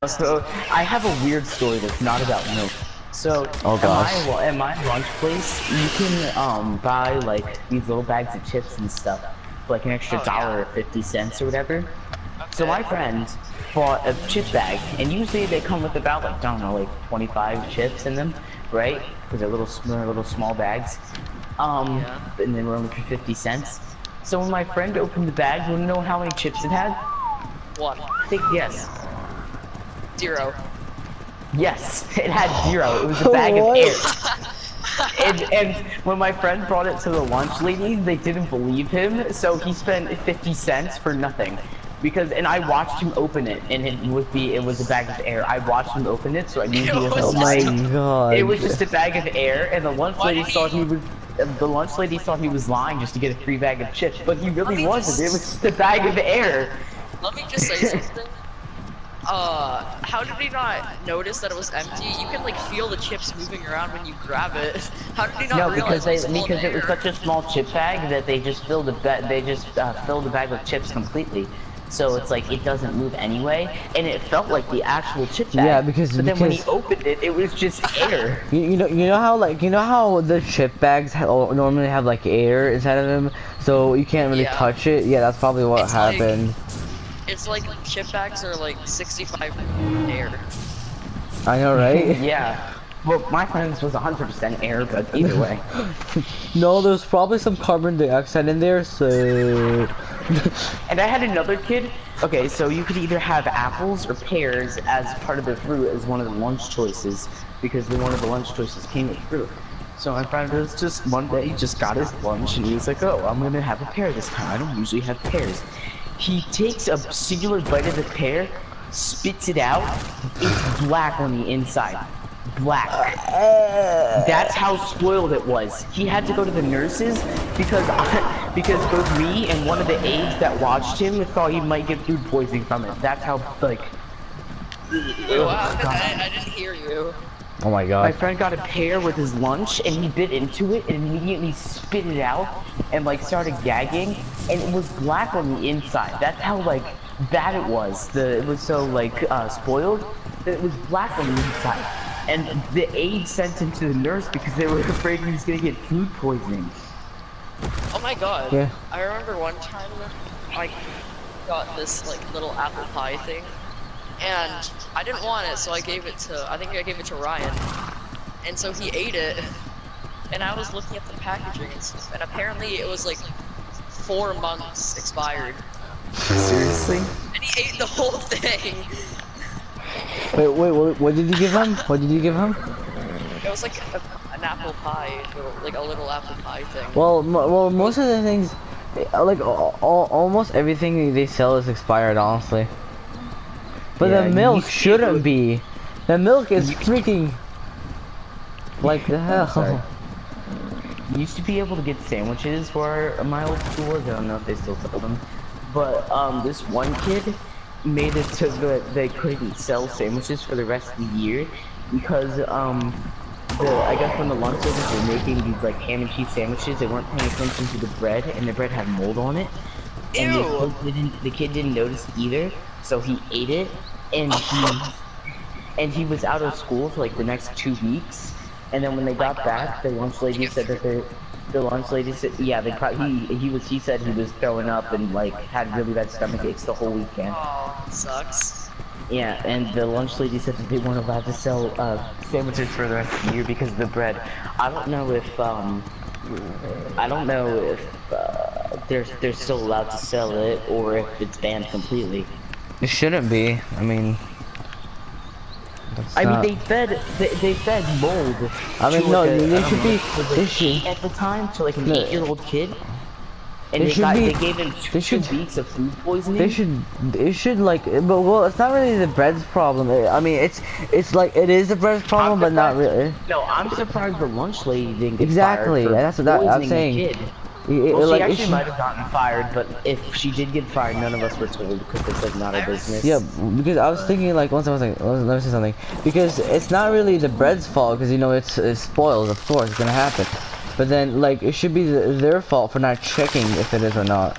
So I have a weird story that's not about milk. So at my lunch place, you can buy like these little bags of chips and stuff for like an extra $1 or 50 cents or whatever. Okay. So my friend bought a chip bag, and usually they come with about like, I don't know, like 25 chips in them, right? Because they're little small bags. And they were only for 50 cents. So when my friend opened the bag, you wanna know how many chips it had? What? Think yes. 0. Yes, it had 0. It was a bag of air. And when my friend brought it to the lunch lady, they didn't believe him, so he spent 50 cents for nothing. And I watched him open it, and it was a bag of air. I watched him open it, so I knew he wasn't lying. Oh my god. It was just a bag of air, and the lunch lady thought he was lying just to get a free bag of chips, but he really wasn't. It was just a bag of air. Let me just say something. How did he not notice that it was empty? You can like feel the chips moving around when you grab it. How did he not realize because it was such a small chip bag that they just filled the bag with chips completely. So it's like it doesn't move anyway, and it felt like the actual chip bag. Yeah, but then when he opened it, it was just air. You know how the chip bags normally have like air inside of them, so you can't really touch it. Yeah, that's probably what happened. It's like chip bags are like 65 air. I know, right? Yeah. Well, my friend's was 100% air, but either way. No, there's probably some carbon dioxide in there, so... And I had another kid. Okay, so you could either have apples or pears as part of the fruit as one of the lunch choices, because one of the lunch choices came with fruit. So my friend was just one day, he just got his lunch, and he was like, oh, I'm gonna have a pear this time. I don't usually have pears. He takes a singular bite of the pear, spits it out, it's black on the inside. Black. That's how spoiled it was. He had to go to the nurses because both me and one of the aides that watched him thought he might get food poisoning from it. That's how, like... Wow, I didn't hear you. Oh my god. My friend got a pear with his lunch, and he bit into it, and immediately spit it out, and like started gagging, and it was black on the inside. That's how like bad it was. It was so like spoiled that it was black on the inside. And the aide sent him to the nurse because they were afraid he was gonna get food poisoning. Oh my god. Yeah. I remember one time I got this like little apple pie thing. And I didn't want it, so I think I gave it to Ryan. And so he ate it, and I was looking at the packaging and stuff, and apparently it was like 4 months expired. Seriously? And he ate the whole thing. Wait, what did you give him? What did you give him? It was like an apple pie, like a little apple pie thing. Well, most of the things, like almost everything they sell is expired, honestly. But yeah, the milk shouldn't be. The milk is freaking... Like the hell. You used to be able to get sandwiches for my old school. I don't know if they still sell them. But this one kid made it so that they couldn't sell sandwiches for the rest of the year because I guess when the lunch service were making these like ham and cheese sandwiches, they weren't paying attention to the bread, and the bread had mold on it. And the kid didn't notice either. So he ate it, and he was out of school for like the next 2 weeks. And then when they got back, the lunch lady said that he said he was throwing up and like had really bad stomach aches the whole weekend. Oh, sucks. Yeah, and the lunch lady said that they weren't allowed to sell sandwiches for the rest of the year because of the bread. I don't know if they're still allowed to sell it or if it's banned completely. It shouldn't be. I mean, they fed mold. I mean, no, they should at the time to like an 8-year-old kid. And they gave him 2 weeks of food poisoning. It should like, but well, it's not really the bread's problem. I mean, it's like it is the bread's problem, but not really. No, I'm surprised the lunch lady didn't get exactly. fired. That's what I'm saying. Well, she actually might have gotten fired, but if she did get fired, none of us were told because it's like not our business. Yeah, because I was thinking like once I was like, let me say something, because it's not really the bread's fault because you know it's spoiled, of course it's gonna happen, but then like it should be their fault for not checking if it is or not.